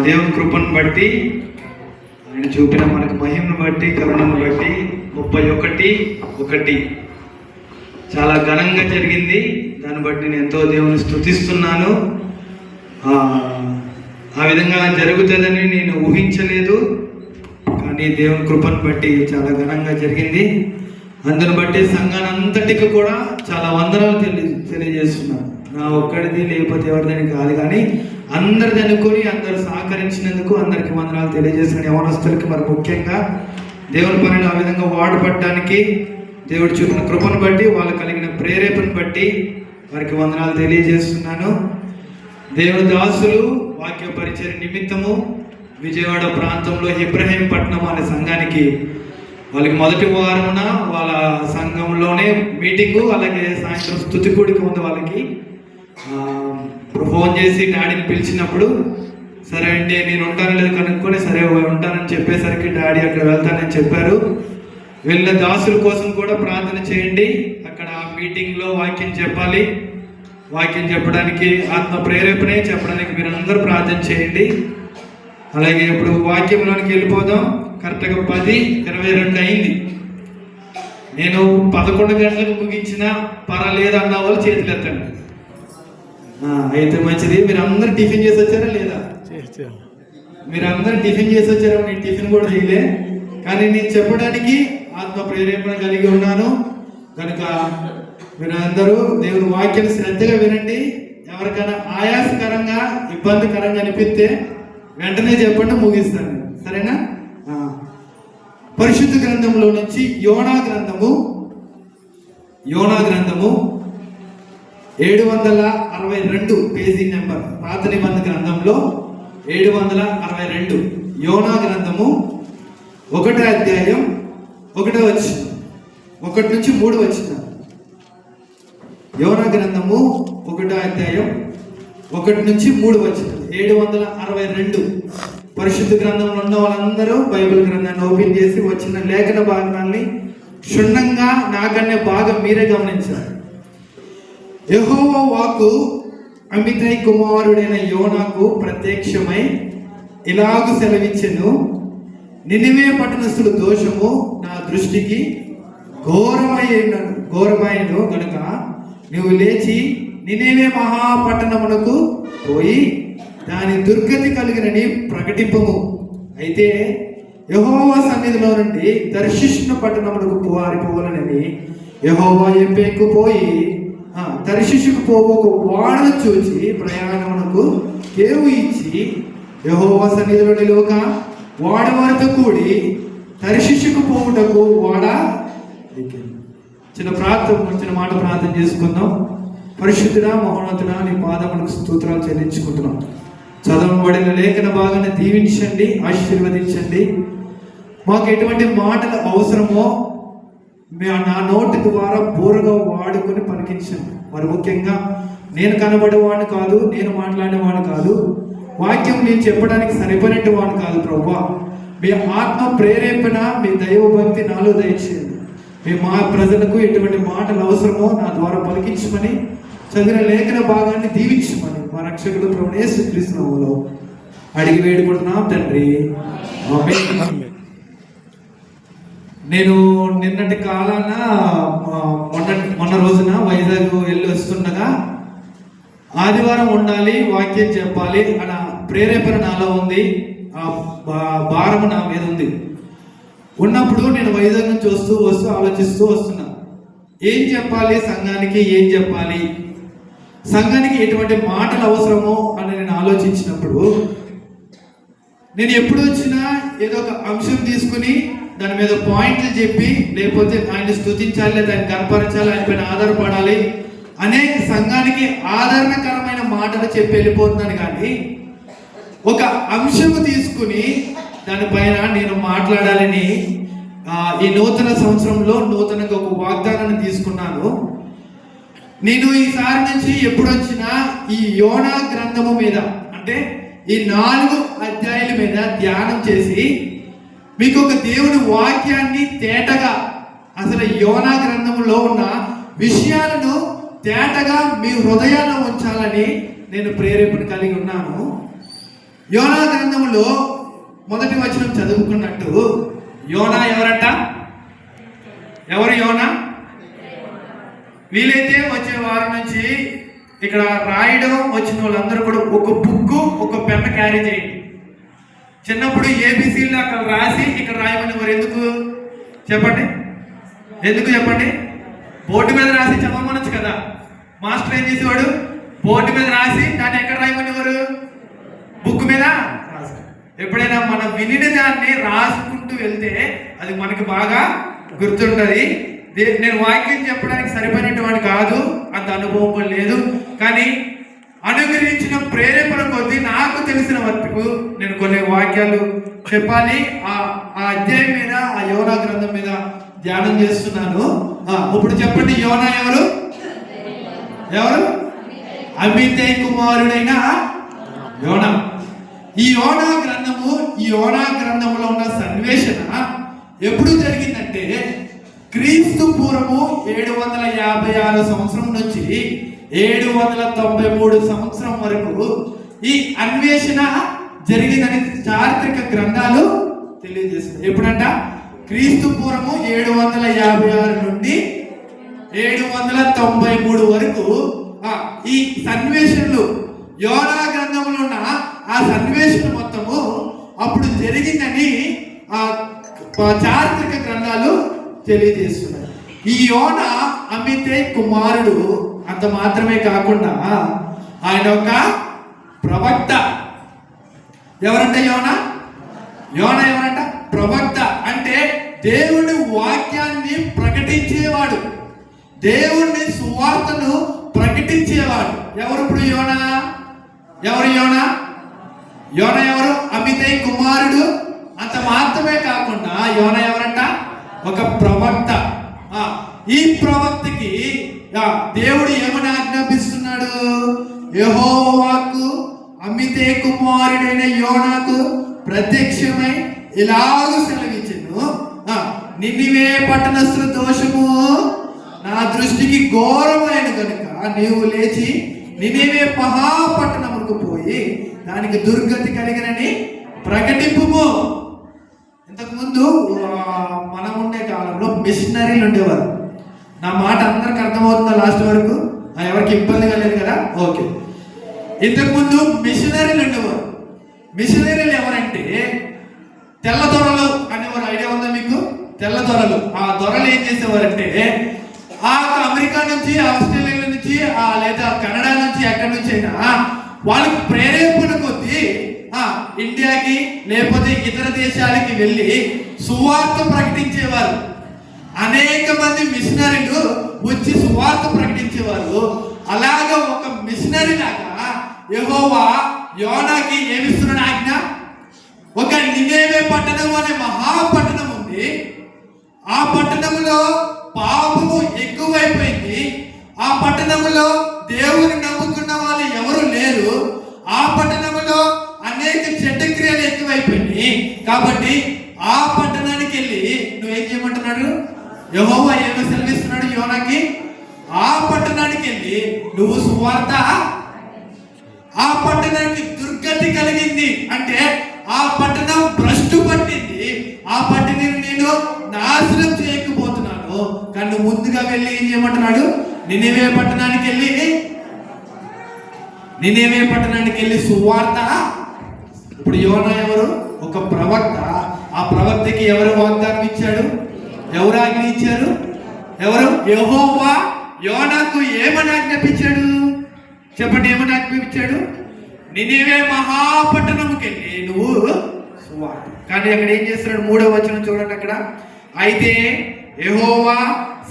దేవుని కృపను బట్టి, ఆయన చూపిన మనకు మహిమను బట్టి, కరుణను బట్టి 31:1 చాలా ఘనంగా జరిగింది. దాన్ని బట్టి నేను ఎంతో దేవుని స్తుతిస్తున్నాను. ఆ విధంగా జరుగుతుందని నేను ఊహించలేదు, కానీ దేవుని కృపను బట్టి చాలా ఘనంగా జరిగింది. అందుని బట్టి సంఘానంతటికి కూడా చాలా వందనాలు తెలియజేస్తున్నాను. నా ఒక్కడిది లేకపోతే ఎవరిదని కాదు, కానీ అందరిది అనుకొని అందరు సహకరించినందుకు అందరికి వందనాలు తెలియజేసిన యవనస్తులకి మరి ముఖ్యంగా దేవుని పనిని ఆ విధంగా వాడుపడడానికి దేవుడు చూపిన కృపను బట్టి, వాళ్ళు కలిగిన ప్రేరేపణ బట్టి వారికి వందనాలు తెలియజేస్తున్నాను. దేవుని దాసులు వాక్య పరిచయ నిమిత్తము విజయవాడ ప్రాంతంలో ఇబ్రహీంపట్నం అనే సంఘానికి వాళ్ళకి మొదటి వారమున వాళ్ళ సంఘంలోనే మీటింగు, అలాగే సాయంత్రం స్తుతి కూడిక ఉంది. వాళ్ళకి ఫోన్ చేసి డాడీని పిలిచినప్పుడు సరే అంటే నేను ఉంటాను లేదు కనుక్కొని సరే ఉంటానని చెప్పేసరికి డాడీ అక్కడ వెళ్తానని చెప్పారు. వెళ్ళిన దాసుల కోసం కూడా ప్రార్థన చేయండి. అక్కడ మీటింగ్లో వాక్యం చెప్పాలి. వాక్యం చెప్పడానికి ఆత్మ ప్రేరేపణే చెప్పడానికి మీరందరూ ప్రార్థన చేయండి. అలాగే ఇప్పుడు వాక్యంలోనికి వెళ్ళిపోదాం. కరెక్ట్గా 10:22 అయింది. నేను 11 గంటలకు ముగించిన పర్వాలేదు అన్న వాళ్ళు చేతులు ఎత్తండి. అయితే మంచిది. మీరు అందరు టిఫిన్ చేసి వచ్చారా లేదా? మీరు అందరు టిఫిన్ చేసి వచ్చారా? నేను టిఫిన్ కూడా చేయలే, కానీ నేను చెప్పడానికి ఆత్మ ప్రేరేపణ కలిగి ఉన్నాను కనుక మీరు అందరూ దేవుని వాక్యం శ్రద్ధగా వినండి. ఎవరికైనా ఆయాసకరంగా ఇబ్బందికరంగా అనిపిస్తే వెంటనే చెప్పండి, ముగిస్తాను. సరేనా? పరిశుద్ధ గ్రంథంలో నుంచి యోనా గ్రంథము 762 పేజీ నెంబర్. పాత నిబంధన గ్రంథంలో 762 యోనా గ్రంథము 1వ అధ్యాయం 1వ వచనం 1 నుంచి 3 వచనం. యోనా గ్రంథము 1వ అధ్యాయం 1 నుంచి 3 వచనం. 762 పరిశుద్ధ గ్రంథంలో ఉన్న వాళ్ళందరూ బైబిల్ గ్రంథాన్ని ఓపెన్ చేసి వచ్చిన లేఖన భాగాన్ని క్షుణ్ణంగా నాకన్నే బాగా మీరే గమనించారు. యెహోవా వాక్కు అమితై కుమారుడైన యోనాకు ప్రత్యక్షమై ఇలాగు సెలవిచ్చెను, నినివే పట్టణస్థుల దోషము నా దృష్టికి ఘోరమైనను గనుక నువ్వు లేచి నినివే మహాపట్టణమునకు పోయి దాని దుర్గతి కలిగినని ప్రకటింపము. అయితే యెహోవా సన్నిధిలో నుండి తర్షీషు పట్టణమునకు పారిపోవాలని యెహోవా ఎంపికకు పోయి తర్షీషుకు పోవకు వాడను చూచి ప్రయాణమునకు కేవు ఇచ్చి యెహోవా సన్నిధిలో నిలువక వాడ వారితో కూడి తర్షీషుకు పోవుటకు వాడ. చిన్న మాట ప్రార్థన చేసుకుందాం. పరిశుద్ధుడా, మహోన్నతుడా, నీ పాదములకు స్తోత్రాలు చెల్లించుకుంటున్నాం. చదవబడిన లేఖన భాగాన్ని దీవించండి, ఆశీర్వదించండి. మాకు ఎటువంటి మాటలు అవసరమో నా నోటి ద్వారా బోరగా వాడుకొని పలికించండి. మరి ముఖ్యంగా నేను కనబడేవాడిని కాదు, నేను మాట్లాడేవాడిని కాదు, వాక్యం నేను చెప్పడానికి సరిపడినట్టు వాడిని కాదు. ప్రభువా, మీ ఆత్మ ప్రేరేపణ, మీ దైవభక్తి నాలో దయచేయండి. మీ మా ప్రజలకు ఎటువంటి మాటలు అవసరమో నా ద్వారా పలికించమని, చదివిన లేఖన భాగాన్ని దీవించమని మా రక్షకుడు ప్రభువు యేసుక్రీస్తు నామములో అడిగి వేడుకుంటున్నాం తండ్రి, ఆమేన్. నేను నిన్నటి కాలాన మొన్న రోజున వైజాగ్ వెళ్ళి వస్తుండగా ఆదివారం ఉండాలి, వాక్యం చెప్పాలి అన్న ప్రేరేపణ నాలో ఉంది. ఆ భారము నా మీద ఉంది. ఉన్నప్పుడు నేను వైజాగ్ నుంచి వస్తూ ఆలోచిస్తూ వస్తున్నా, ఏం చెప్పాలి సంఘానికి, ఏం చెప్పాలి, సంఘానికి ఎటువంటి మాటలు అవసరమో అని నేను ఆలోచించినప్పుడు, నేను ఎప్పుడు వచ్చినా ఏదో ఒక అంశం తీసుకుని దాని మీద పాయింట్లు చెప్పి, లేకపోతే ఆయన స్తుతించాలి, లేదా ఆయన కనపరచాలి, ఆయన పైన ఆధారపడాలి అనే సంఘానికి ఆదరణకరమైన మాటలు చెప్పి వెళ్ళిపోతున్నాను. కానీ ఒక అంశము తీసుకుని దానిపైన నేను మాట్లాడాలని ఈ నూతన సంవత్సరంలో నూతనంగా ఒక వాగ్దానాన్ని తీసుకున్నాను. నేను ఈసారి నుంచి ఎప్పుడు వచ్చినా ఈ యోనా గ్రంథము మీద, అంటే ఈ 4 అధ్యాయాల మీద ధ్యానం చేసి మీకు ఒక దేవుని వాక్యాన్ని తేటగా, అసలు యోనా గ్రంథంలో ఉన్న విషయాలను తేటగా మీ హృదయాల్లో ఉంచాలని నేను ప్రేరేపణ కలిగి ఉన్నాను. యోనా గ్రంథంలో మొదటి వచనం చదువుకున్నట్టు, యోనా ఎవరట? ఎవరు యోనా? వీలైతే వచ్చే వారం నుంచి ఇక్కడ రాయడం వచ్చిన వాళ్ళందరూ కూడా ఒక బుక్, ఒక పెన్ క్యారీ చేయండి. చిన్నప్పుడు ఏబిసిలు అక్కడ రాసి ఇక్కడ రాయమని వారు ఎందుకు చెప్పండి? ఎందుకు చెప్పండి? బోర్డు మీద రాసి చదవమనొచ్చు కదా. మాస్టర్ ఏం చేసేవాడు? బోర్డు మీద రాసి దాన్ని ఎక్కడ రాయమనేవారు? బుక్ మీద రాసి. ఎప్పుడైనా మనం వినిన దాన్ని రాసుకుంటూ వెళ్తే అది మనకి బాగా గుర్తుంటుంది. నేను వాక్యం చెప్పడానికి సరిపోయినటువంటి కాదు, అంత అనుభవం లేదు. కానీ అనుగ్రహించిన ప్రేరేపణ కొద్దీ నాకు తెలిసిన వరకు నేను కొన్ని వాక్యాలు చెప్పాలి. ఆ అధ్యాయం మీద, ఆ యోనా గ్రంథం మీద ధ్యానం చేస్తున్నాను. ఇప్పుడు చెప్పండి, యోనా ఎవరు? ఎవరు? అమితై కుమారుడైన యోనా. ఈ యోనా గ్రంథంలో ఉన్న సన్నివేశన ఎప్పుడు జరిగిందంటే క్రీస్తు పూర్వము 756 సంవత్సరం నుంచి 793 సంవత్సరం వరకు ఈ అన్వేషణ జరిగిందని చారిత్రక గ్రంథాలు తెలియజేస్తుంది. ఎప్పుడంట? క్రీస్తు పూర్వము 756 నుండి 793 వరకు ఈ సన్నివేశనలు, యోనా గ్రంథంలో ఉన్న ఆ సన్నివేశం మొత్తము అప్పుడు జరిగిందని చారిత్రక గ్రంథాలు తెలియజేస్తున్నారు. ఈ యోనా అమితై కుమారుడు. అంత మాత్రమే కాకుండా ఆయన ఒక ప్రవక్త. ఎవరంట యోనా? యోనా ఎవరంట? ప్రవక్త. అంటే దేవుని వాక్యాన్ని ప్రకటించేవాడు, దేవుని సువార్తను ప్రకటించేవాడు. ఎవరు ఇప్పుడు యోనా? ఎవరు యోనా? యోనా ఎవరు? అమితై కుమారుడు. అంత మాత్రమే కాకుండా యోనా ఎవరంట? ఒక ప్రవక్త. ఈ ప్రవక్తకి దేవుడు ఏమని ఆజ్ఞాపిస్తున్నాడు? యెహోవాకు అమితై కుమారుడైన యోనాకు ప్రత్యక్షమై ఇలాగ సెలవిచ్చెను, నినివే పట్టణస్థుల దోషము నా దృష్టికి ఘోరమైన కనుక నీవు లేచి నినివే మహాపట్టణముకు పోయి దానికి దుర్గతి కలిగినని ప్రకటింపుము. ఇంతకుముందు మనం ఉండే కాలంలో మిషనరీలు ఉండేవారు. నా మాట అందరికి అర్థమవుతుందా లాస్ట్ వరకు? ఎవరికి ఇబ్బంది కలేదు కదా? ఓకే. ఇంతకుముందు మిషనరీలు ఉండేవారు. మిషనరీలు ఎవరంటే తెల్ల దొరలు అనేవారు. ఐడియా ఉందా మీకు? తెల్ల దొరలు. ఆ దొరలు ఏం చేసేవారంటే అమెరికా నుంచి, ఆస్ట్రేలియా నుంచి, లేదా కెనడా నుంచి, ఎక్కడి నుంచి అయినా వాళ్ళకి ప్రేరేపణ కొద్దీ ఇండియాకి లేకపోతే ఇతర దేశాలకి వెళ్ళి సువార్త ప్రకటించేవారు. అనేక మంది మిషనరీలు వచ్చి సువార్త ప్రకటించేవారు. అలాగా ఒక మిషనరీ లాగా యెహోవా యోనాకి ఏమిస్తున్నాడు ఆజ్ఞ? ఒక నినేవే పట్టణం అనే మహాపట్టణం ఉంది. ఆ పట్టణంలో పాపము ఎక్కువైపోయింది. ఆ పట్టణంలో దేవుని నమ్ముకున్న వాళ్ళు ఎవరు లేరు. ఆ పట్టణంలో అనేక చెడ్డ క్రియలు ఎక్కువైపోయినాయి. కాబట్టి ఆ పట్టణానికి వెళ్ళి నువ్వేం చేయమంటున్నాడు? యెహోవా ఏమో సెలవిస్తున్నాడు యోనాకి? ఆ పట్టణానికి వెళ్ళి నువ్వు సువార్త. ఆ పట్టణానికి దుర్గతి కలిగింది అంటే ఆ పట్టణం భ్రష్టు పట్టింది. ఆ పట్టణాన్ని నేను నాశనం చేయకపోతున్నాను. కానీ ముందుగా వెళ్ళి ఏం చేయమంటున్నాడు? నినివే పట్టణానికి వెళ్ళి సువార్త. ఇప్పుడు యోనా ఎవరు? ఒక ప్రవక్త. ఆ ప్రవక్తకి ఎవరు వాగ్దానం ఇచ్చాడు? ఎవరు ఆజ్ఞ ఇచ్చారు? ఎవరు? యెహోవా యోనాకు ఏమని ఆజ్ఞాపించాడు? చెప్పండి, ఏమని ఆజ్ఞాపించాడు? నినివే మహాపట్టణంకి వెళ్ళి నువ్వు సువార్త. కానీ అక్కడ ఏం చేస్తున్నాడు? 3వ వచనం చూడండి అక్కడ. అయితే యెహోవా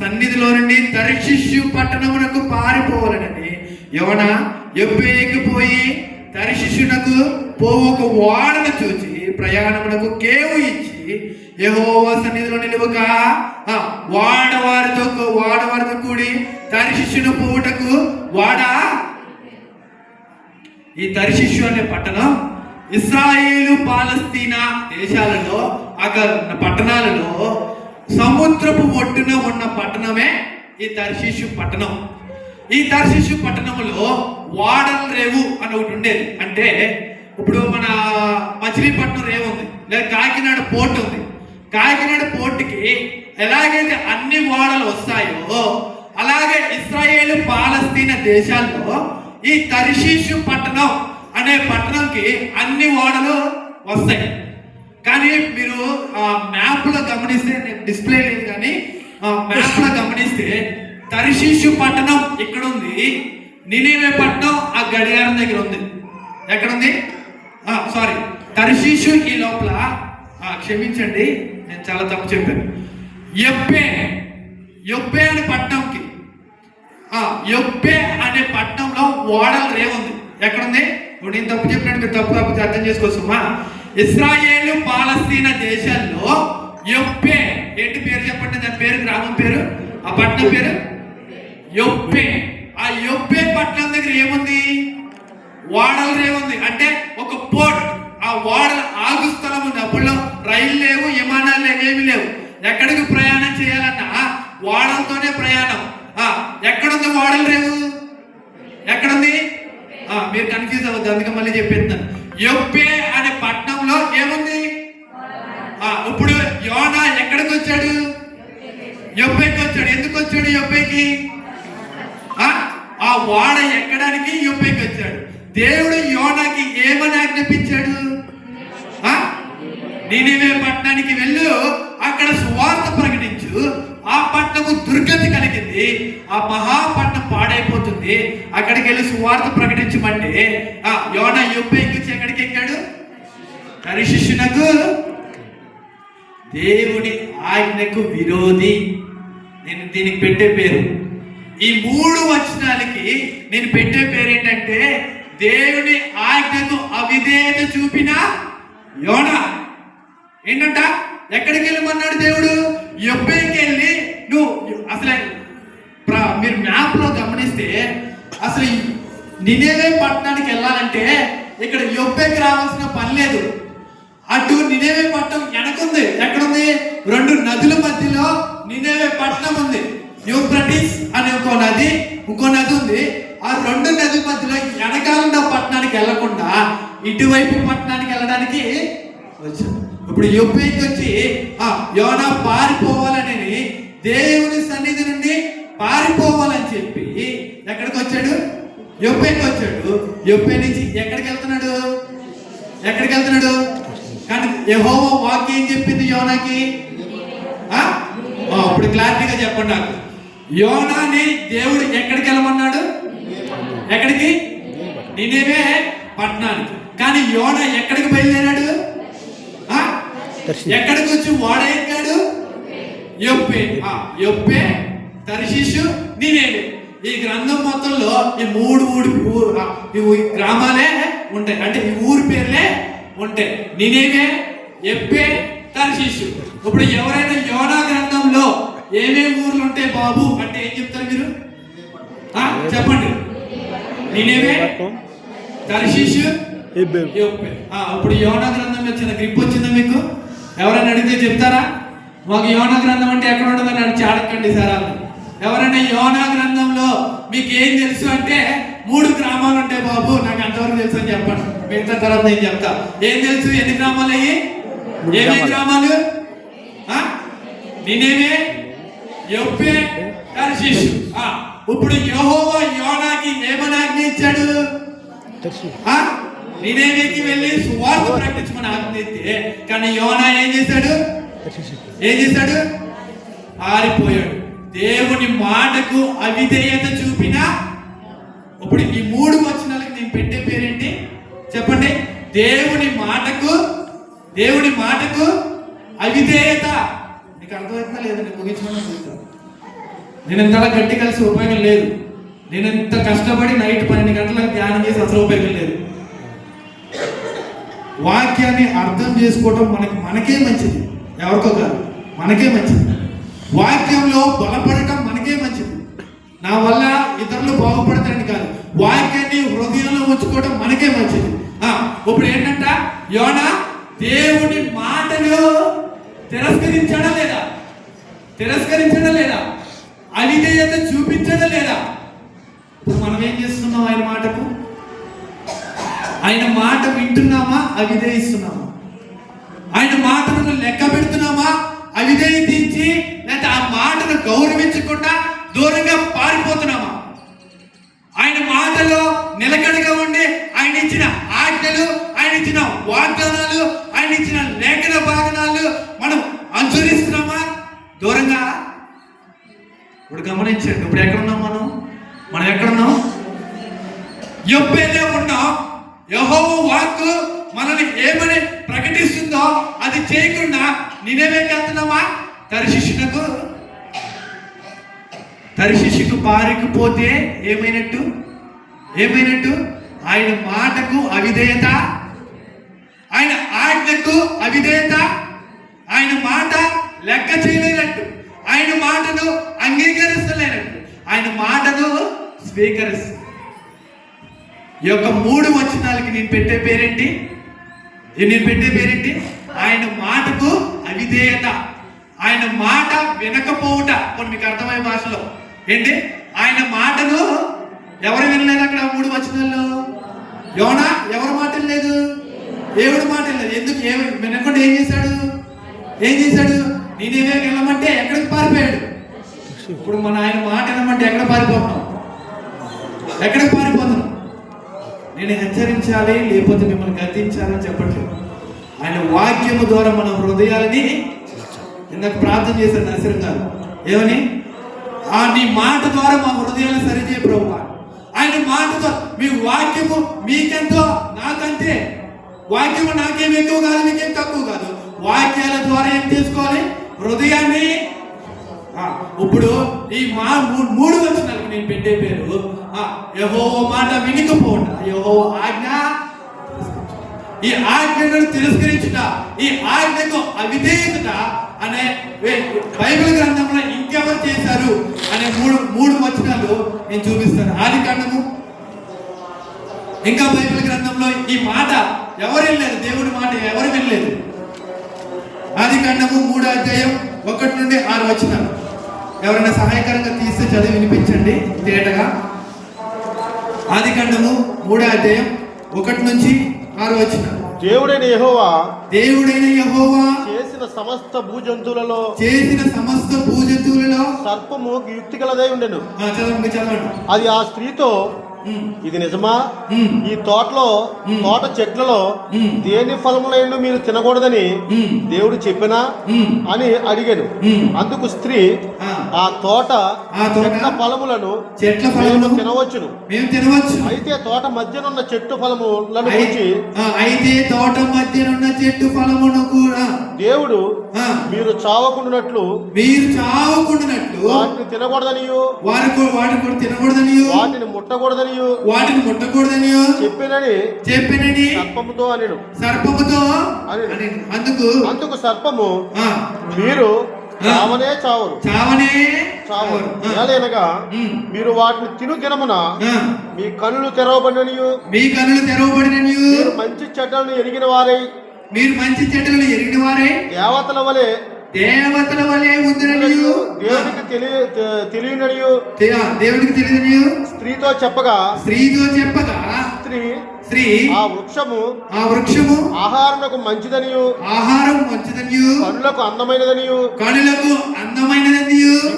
సన్నిధిలో నుండి తర్షీషు పట్టణమునకు పారిపోవాలని యోనా యొప్పేకి పోయి తర్షీషునకు పోవు ఒక ఓడను చూచి ప్రయాణమునకు కేవు ఇచ్చి యెహోవా సన్నిధిలో నిలువక వాడవారితో కూడి తర్షీషును పోవుటకు ఈ తర్షీషు అనే పట్టణం ఇశ్రాయేలు పాలస్తీనా దేశాలలో పట్టణాలలో సముద్రపు ఒడ్డున ఉన్న పట్టణమే ఈ తర్షీషు పట్టణం. ఈ తర్షీషు పట్టణంలో వాడల రేవు అని ఒకటి ఉండేది. అంటే ఇప్పుడు మన మచిలీపట్నం రేవు ఉంది, లేదా కాకినాడ పోర్ట్ ఉంది. కాకినాడ పోర్టుకి ఎలాగైతే అన్ని వాడలు వస్తాయో అలాగే ఇశ్రాయేలు పాలస్తీనా దేశాల్లో ఈ తర్షీషు పట్టణం అనే పట్టణంకి అన్ని వాడలు వస్తాయి. కానీ మీరు మ్యాప్లో గమనిస్తే, డిస్ప్లే లేదు కానీ మ్యాప్లో గమనిస్తే తర్షీషు పట్టణం ఇక్కడ ఉంది, నినివే పట్టణం ఆ గడియారం దగ్గర ఉంది. ఎక్కడుంది? సారీ, తర్షీషు ఈ లోపల, క్షమించండి నేను చాలా తప్పు చెప్పాను. యొప్పే అనే పట్టణంకి, యొప్పే అనే పట్టణంలో ఓడల రేవు ఉంది. ఎక్కడుంది? ఇప్పుడు నేను తప్పు చెప్పినట్టు మీరు తప్పు అర్థం చేసుకోవచ్చమ్మా. ఇశ్రాయేలు పాలస్తీనా దేశాల్లో యొప్పే, ఏంటి పేరు చెప్పండి, దాని పేరు, గ్రామం పేరు, ఆ పట్టణం పేరు యొప్పే. ఆ యొప్పే పట్టణం దగ్గర ఏముంది? వాడల రేవు ఉంది. అంటే ఒక పోర్ట్, ఆ వాడల ఆగు స్థలం ఉంది. అప్పుడు రైలు లేవు, విమానాలు లేవు, ఏమి లేవు. ఎక్కడికి ప్రయాణం చేయాలన్నా వాడలతోనే ప్రయాణం. ఎక్కడుంది వాడల రేవు? ఎక్కడుంది? మీరు కన్ఫ్యూజ్ అవ్వద్దు, అందుకే మళ్ళీ చెప్పేస్తాను. యొప్పే అనే పట్టణంలో ఏముంది? ఇప్పుడు యోనా ఎక్కడికి వచ్చాడు? యొప్పేకి వచ్చాడు. ఎందుకు వచ్చాడు యొప్పేకి? ఆ వాడ ఎక్కడానికి యొప్పేకి వచ్చాడు. దేవుడు యోనాకి ఏమని ఆజ్ఞాపించాడు? నినివే పట్టణానికి వెళ్ళు, అక్కడ సువార్త ప్రకటించు. ఆ పట్టణము దుర్గతి కలిగింది, ఆ మహాపట్నం పాడైపోతుంది, అక్కడికి వెళ్ళి సువార్త ప్రకటించమంటే యోనా యొప్పేకి వచ్చి ఎక్కడికి ఎక్కాడు? తర్షీషునకు. దేవుని ఆజ్ఞకు విరోధి. నేను దీనికి పెట్టే పేరు, ఈ 3 వచనాలకి నేను పెట్టే పేరు ఏంటంటే దేవుని ఆజ్ఞకు అవిధేయత చూపిన యోనా. ఏంటంట? ఎక్కడికి వెళ్ళమన్నాడు దేవుడు? యొప్పేకి వెళ్ళి నువ్వు అసలు మీరు మ్యాప్ లో గమనిస్తే అసలు నినివే పట్టణానికి వెళ్ళాలంటే ఇక్కడ యొప్పేకి రావాల్సిన పని లేదు. అటు నినివే పట్టణం వెనకుంది. ఎక్కడుంది? 2 నదుల మధ్యలో నినివే పట్టణం ఉంది. యూఫ్రటీస్ అనే ఇంకో నది ఉంది. ఆ 2 నదుల మధ్యలో వెనకాల పట్టణానికి వెళ్లకుండా ఇటువైపు పట్టణానికి వెళ్ళడానికి వచ్చాడు. ఇప్పుడు యొప్పేకి వచ్చి యోనా పారిపోవాలని, దేవుని సన్నిధి నుండి పారిపోవాలని చెప్పి ఎక్కడికి వచ్చాడు? యొప్పేకి వచ్చాడు. యొప్పే నుంచి ఎక్కడికి వెళ్తున్నాడు? కానీ యెహోవా వాక్యం ఏం చెప్పింది యోనాకి? ఇప్పుడు క్లారిటీగా చెప్పండి నాకు. యోనాని దేవుడు ఎక్కడికి వెళ్ళమన్నాడు? ఎక్కడికి? నినివే పట్టణానికి. కానీ యోనా ఎక్కడికి బయలుదేరాడు? ఎక్కడికి వచ్చి వాడ ఎక్కాడు? యొప్పే, తర్షీషు, నినివే. ఈ గ్రంథం మొత్తంలో ఈ 3 గ్రామాలే ఉంటాయి, అంటే ఈ ఊరి పేర్లే ఉంటాయి. నినివే, యొప్పే, తర్షీషు. ఇప్పుడు ఎవరైనా యోనా గ్రంథంలో ఏమేమి ఊర్లు ఉంటాయి బాబు అంటే ఏం చెప్తారు మీరు? చెప్పండి. నినివే, తర్షీషు, యొప్పే. ఇప్పుడు యోనా గ్రంథం వచ్చిన గ్రిప్ వచ్చిందా మీకు? ఎవరైనా అడిగితే చెప్తారా? మాకు యోనా గ్రంథం అంటే ఎక్కడ ఉండదని అడిచి అడగండి సార్. ఎవరైనా యోనా గ్రంథంలో మీకు ఏం తెలుసు అంటే 3 గ్రామాలు ఉంటాయి బాబు, నాకు అంతవరకు తెలుసు అని చెప్పండి. మిగతా తర్వాత నేను చెప్తా. ఏం తెలుసు? ఎన్ని గ్రామాలు అయ్యి? ఏమేమి గ్రామాలు? నినివే, యొప్పే, తర్షీషు. ఇప్పుడు యెహోవా యోనాకి ఏమని ఆజ్ఞ ఇచ్చాడు? నినివేకి వెళ్ళి సువార్త ప్రకటించమని ఆజ్ఞ ఇస్తే, కానీ యోనా ఏం చేశాడు? పారిపోయాడు. దేవుని మాటకు అవిధేయత చూపిన. ఇప్పుడు ఈ 3 వచనాలకు నేను పెట్టే పేరేంటి చెప్పండి? దేవుని మాటకు అవిధేయత. నీకు అర్థమవుతుందా లేదండి? ముగించమని చెప్తాను. నేను ఇంతలా గట్టి కలిసి ఉపయోగం లేదు. నేను ఇంత కష్టపడి నైట్ 12 గంటలకు ధ్యానం చేసి అసలు ఉపయోగం లేదు. వాక్యాన్ని అర్థం చేసుకోవటం మనకే మంచిది, ఎవరికో కాదు, మనకే మంచిది. వాక్యంలో బలపడటం మనకే మంచిది. నా వల్ల ఇతరులు బాగుపడతారని కాదు, వాక్యాన్ని హృదయంలో ఉంచుకోవడం మనకే మంచిది. ఇప్పుడు ఏంటంట? యోనా దేవుని మాటను తిరస్కరించాడా లేదా? అవిధేయత చూపించాడా లేదా? ఇప్పుడు మనం ఏం చేస్తున్నాం? ఆయన మాటకు, ఆయన మాట వింటున్నామా, అవిధేయిస్తున్నామా? ఆయన మాటను లెక్క పెడుతున్నామా, అవిధేయించి లేకపోతే ఆ మాటను గౌరవించకుండా దూరంగా పారిపోతున్నామా? ఆయన మాటలో నిలకడగా ఉండి ఆయన ఇచ్చిన ఆజ్ఞలు, ఆయన ఇచ్చిన వాగ్దానాలు, ఆయన ఇచ్చిన లేఖన భాగనాలు మనం అనుసరిస్తున్నామా దూరంగా? ఇప్పుడు గమనించండి, ఇప్పుడు ఎక్కడున్నాం మనం ఎక్కడున్నాం? యొప్పేలో ఉన్నాం. యెహోవా వాక్కు మనల్ని ఏమని ప్రకటిస్తుందో అది చేయకుండా నినవేకి వెళ్తున్నామా? తర్షీషుకు పారిపోతే ఏమైనట్టు? ఆయన మాటకు అవిధేయత, ఆయన ఆజ్ఞకు అవిధేయత, ఆయన మాట లెక్క చేయలేనట్టు, ఆయన మాటను అంగీకరిస్తలేనట్టు, ఆయన మాటను స్వీకరిస్తు. ఈ యొక్క 3 వచనాలకి నేను పెట్టే పేరేంటి? ఆయన మాటకు అవిధేయత, ఆయన మాట వినకపోవుట. కొన్ని మీకు అర్థమయ్యే భాషలో ఏంటి? ఆయన మాటను ఎవరు వినలేదు అక్కడ 3 వచనాల్లో? యోనా ఎవరి మాట లేదు? దేవుడి మాట లేదు. ఎందుకు? వినకుండా ఏం చేశాడు? నేనేమే వెళ్ళమంటే ఎక్కడికి పారిపోయాడు? ఇప్పుడు మన ఆయన మాట వినమంటే ఎక్కడికి పారిపోతున్నాం? నేను హెచ్చరించాలి, లేకపోతే మిమ్మల్ని గద్దించాలని చెప్పట్లేదు. ఆయన వాక్యము ద్వారా మన హృదయాలని, ఇందాక ప్రార్థన చేశారు నరసింహ గారు, ఏమని? నీ మాట ద్వారా మా హృదయాలను సరిచేయ ప్రభువా. ఆయన మాట ద్వారా మీ వాక్యము మీకెంతో నాకంతే. వాక్యము నాకేం ఎక్కువ కాదు, మీకేం తక్కువ కాదు. వాక్యాల ద్వారా ఏం చేసుకోవాలి? హృదయాన్ని. ఇప్పుడు ఈ 3 వచనాలకు నేను పెట్టే పేరు యెహోవా మాట వినకపోవట, యెహోవా ఆజ్ఞ, ఈ ఆజ్ఞను తిరస్కరించుట, ఈ ఆజ్ఞకు అవిధేయత అనే బైబిల్ గ్రంథంలో ఇంకెవరు చేశారు అనే 3 వచనాలు నేను చూపిస్తాను. ఆదికాండము, ఇంకా బైబిల్ గ్రంథంలో ఈ మాట ఎవరు వినలేదు, దేవుడి మాట ఎవరు వినలేదు. ఆదికాండము 3వ అధ్యాయం 1 నుండి 6 వచనాలు. ఎవరైనా సహాయకరంగా తీస్తే చదివి వినిపించండి తేటగా. ఆదికాండము 3వ అధ్యాయం 1 నుంచి 6 వచనాలు. దేవుడైన యెహోవా చేసిన సమస్త భూజంతువులలో సర్పము యుక్తి గలదై ఉండెను. చదవండి. అది ఆ స్త్రీతో, ఇది నిజమా? ఈ తోట చెట్లలో దేని ఫలములైన మీరు తినకూడదని దేవుడు చెప్పినా అని అడిగాను. అందుకు స్త్రీ, ఆ తోట చెట్ల ఫలములను తినవచ్చును. అయితే తోట మధ్యనున్న చెట్టు ఫలములను కూడా దేవుడు మీరు చావకుండానట్లు వాటిని తినకూడదనియు వాటిని ముట్టకూడదనియు చెప్పినని సర్పముతో అందుకు సర్పము, మీరు చావనే చావరు. ఎలాగనగా మీరు వాటిని తిను దినమున మీ కన్నులు తెరవబడిననియు మీరు మంచి చెడ్డలను ఎరిగిన వారై దేవతల వలె ఉందిరనియు దేవునికి తెలియనియు స్త్రీతో చెప్పగా స్త్రీ ఆ వృక్షము ఆహారమునకు మంచిదనియు కనులకు అందమైనదనియు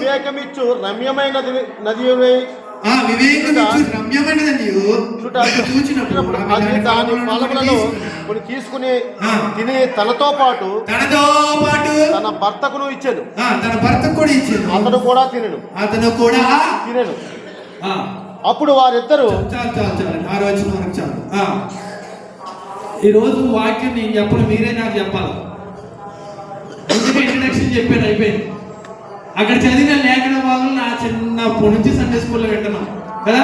వివేకమిచ్చు రమ్యమైనది నదియునై దాని ఫలములను తీసుకుని తిని తనతో పాటు తన భర్తకును ఇచ్చాను. అతను కూడా తినను. అప్పుడు వారిద్దరు ఈరోజు వాక్యం నేను చెప్పను, మీరే నాకు చెప్పాలి. ముందుగా ఇంట్రడక్షన్ చెప్పాను, అయిపోయింది. అక్కడ చదివిన లేఖన భాగం నా చిన్నప్పటి నుంచి సండే స్కూల్లో వింటున్నాం కదా.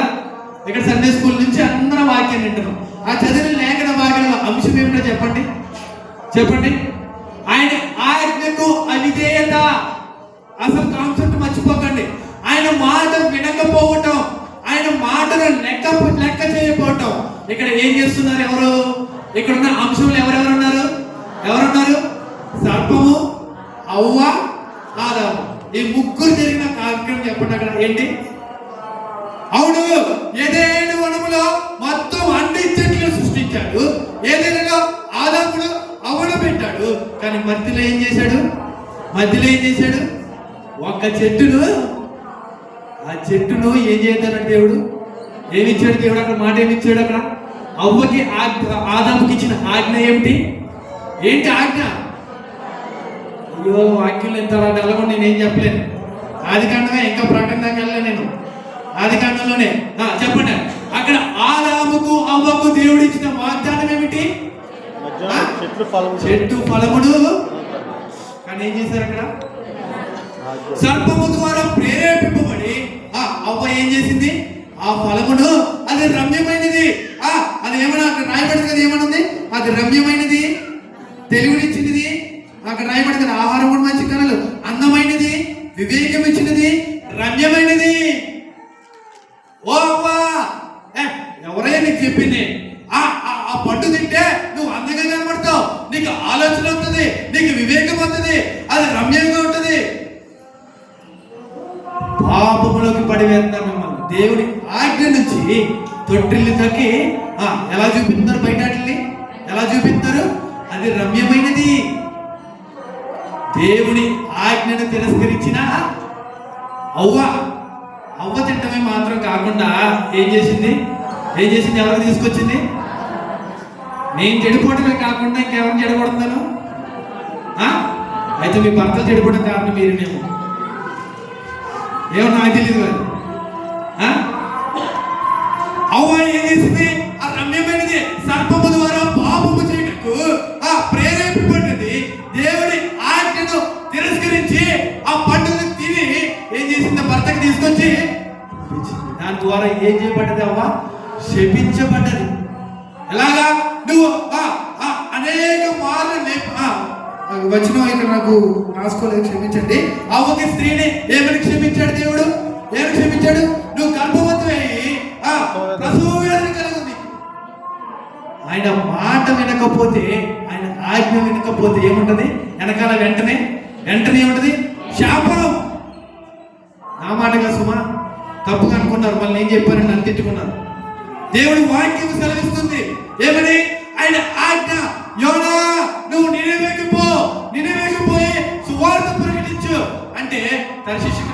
ఇక్కడ సండే స్కూల్ నుంచి అందరం వాక్యం వింటున్నాం. ఆ చదివిన లేఖన భాగంలో అంశం ఏమిటో చెప్పండి. ఆయన ఆజ్ఞకు అవిధేయత. అసలు కాన్సెప్ట్ మర్చిపోకండి. ఆయన మాట వినకపోవటం, ఆయన మాటను లెక్క చేయకపోవటం. ఇక్కడ ఏం చేస్తున్నారు? ఎవరు? ఇక్కడ ఉన్న అంశంలో ఎవరున్నారు? సర్పము, అవ్వ, ఆదాము. ఈ ముగ్గురు జరిగిన కార్యక్రమం చెప్పండి. అక్కడ ఏంటి? అవును, ఏదైనా వనములో మొత్తం అన్ని చెట్లు సృష్టించాడు. ఏదైనా ఆదాముడు అవును పెట్టాడు. కానీ మధ్యలో ఏం చేశాడు? ఒక చెట్టును, ఆ చెట్టును ఏం చేద్దానంటే దేవుడు ఏమిచ్చాడు? దేవుడు అక్కడ మాట ఏమిచ్చాడు? అక్కడ అవ్వకి ఆదాముకి ఇచ్చిన ఆజ్ఞ ఏంటి ఆజ్ఞ? అయ్యో, వాక్యం ఎంత డల్లగా నేనేం చెప్పలేను. ఆది కాండమే, ఇంకా ప్రకటన దాకా వెళ్ళలే నేను. ఆది కాండంలోనే చెప్పండి. అక్కడ ఆదాముకు అవ్వకు దేవుడు ఇచ్చిన వాగ్దానం ఏమిటి? చెట్టు ఫలమును. కానీ ఏం చేశారు? అక్కడ సర్పము ద్వారా ప్రేరేపింపబడి అవ్వ ఏం చేసింది? ఆ ఫలమును, అది రమ్యమైనది. అది ఏమన్నా అక్కడ రాయబడింది కదా, ఏమనుంది? అది రమ్యమైనది, తెలివినిచ్చినది. అక్కడ రాయబడింది కదా, ఆహారం కూడా మంచి కళలు, అందమైనది, వివేకం ఇచ్చినది, రమ్యమైనది. ఓ అవ్వా, ఎవరైనా నీకు చెప్పింది ఆ పండు తింటే నువ్వు అందంగా కనబడతావు, నీకు ఆలోచన వస్తుంది, నీకు వివేకం వస్తుంది, అది రమ్యంగా ఉంటుంది. పాపములోకి పడివేస్తారు మిమ్మల్ని. దేవుడి ఆజ్ఞ నుంచి తొట్టిల్ని తక్కి ఎలా చూపిస్తున్నారు? బయట ఎలా చూపిస్తారు? అది రమ్యమైనది. దేవుని ఆజ్ఞను తిరస్కరించిన అవ్వ తింటమే మాత్రం కాకుండా ఏం చేసింది? ఎవరికి తీసుకొచ్చింది? నేను చెడిపోవటమే కాకుండా ఇంకెవరిని చెడగొడుతున్నాను? అయితే మీ భర్తలు చెడిపోవడం కారణం మీరేనేమో. ఏమో నాకు తెలియదు కాదు. అవ్వ ఏం చేసింది? ఆ రమ్యమైనది సర్పము ద్వారా పాపము చేయటకు ప్రేరేపింపబడినది. దేవుడి ఆజ్ఞను తిరస్కరించి ఆ పండును తిని ఏం చేసింది? భర్తకి తీసుకొచ్చి దాని ద్వారా ఏం చేయబడ్డది? అవ్వ శపించబడ్డది. ఎలాగా? నువ్వు అనేక మార్లు వచ్చిన ఇక్కడ నాకు రాసుకోలేదు, క్షమించండి. అవ్వకి స్త్రీని ఏమని క్షమించాడు దేవుడు? ఏమని క్షమించాడు? నువ్వు గర్భవతి ప్రసవ వేదన కలుగుతుంది. ఆయన మాట వినకపోతే, ఆయన ఆజ్ఞ వినకపోతే ఏముంటది? వెనకాల వెంటనే ఏముంటది? శాపం. నా మాటగా సుమా, తప్పుగా అనుకున్నారు. మళ్ళీ ఏం చెప్పారని నన్ను తిట్టుకున్నారు. దేవుడి వాక్యం సెలవిస్తుంది ఏమని? ఆయన ఆజ్ఞ, యోనా నువ్వు నినివేకి పోయి సువార్త ప్రకటించు అంటే తర్షీషుకు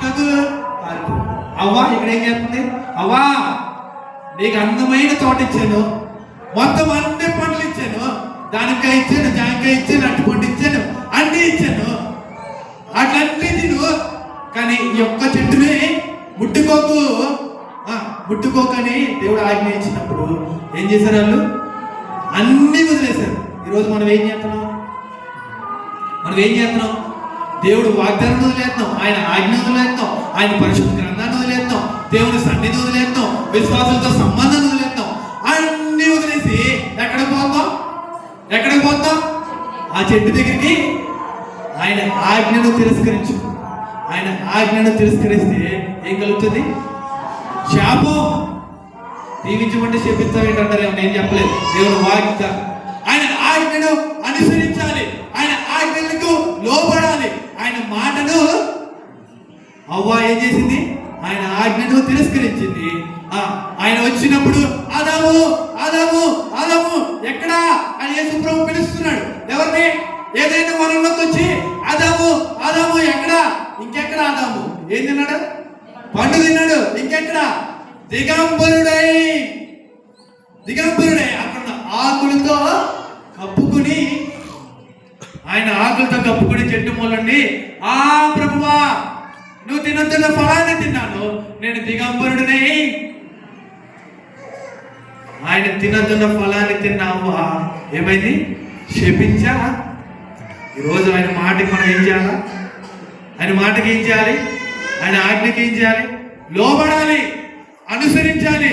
అవ్వా ఇక్కడ ఏం చేస్తుంది? అవ్వా, నీకు అందమైన తోట ఇచ్చాను, మొత్తం అన్ని పండ్లు ఇచ్చాను, దానికాయ ఇచ్చాను, జాంకాయ ఇచ్చాను, అట్టుపండు ఇచ్చాను, అన్ని ఇచ్చాను, అట్లన్నీ తిను, కానీ ఈ ఒక్క చెట్టుని ముట్టుకోకని దేవుడు ఆజ్ఞ ఇచ్చినప్పుడు ఏం చేశారు? వాళ్ళు అన్ని వదిలేశారు. ఈరోజు మనం ఏం చేస్తున్నాం? దేవుడు వాగ్దానం వదిలేస్తాం, ఆయన ఆజ్ఞ వదిలేస్తాం, ఆయన పరిశుద్ధ గ్రంథాన్ని వదిలేస్తాం, దేవుడి సన్నిధి వదిలేస్తాం, విశ్వాసులతో సంబంధం వదిలేస్తాం. అన్ని వదిలేసి ఎక్కడికి పోతాం? ఆ చెట్టు దగ్గరికి. ఆయన ఆజ్ఞను తిరస్కరిస్తే ఏం కలుగుతుంది? శాపం. దీవించమంటే శపిస్తావేంటారేమో, నేను చెప్పలేదు. దేవుడు వాగ్ద ఆయన ఆజ్ఞను అనుసరించాలి, ఆయన ఆజ్ఞలకు లోబడాలి. ఆయన మాటను అవ్వ ఏం చేసింది? ఆయన ఆజ్ఞను తిరస్కరించింది. ఆయన వచ్చినప్పుడు ఆదాము ఎక్కడా అని యేసు ప్రభు పిలుస్తున్నాడు. ఎవరిని? ఏదైనా వనంలోకి వచ్చి ఆదాము ఎక్కడా? ఇంకెక్కడ? ఆదాము ఏం తిన్నాడు? పండు తిన్నాడు. ఇంకెక్కడ? దిగంబరుడై అక్కడ ఆకులతో కప్పుకుని, ఆయన ఆకులతో కప్పుకుని చెట్టు మూలండి, ప్రభువా నువ్వు తినొద్దున్న ఫలాన్ని తిన్నాను, నేను దిగంబరుడినై. ఆయన తినొద్దున్న ఫలాన్ని తిన్నావా? ఏమైంది? శపించా. ఈరోజు ఆయన మాటకి మనం ఏం చేయాలా? ఆయన మాటకి ఏం చేయాలి? ఆయన ఆజ్ఞకి ఏం చేయాలి? లోబడాలి, అనుసరించాలి.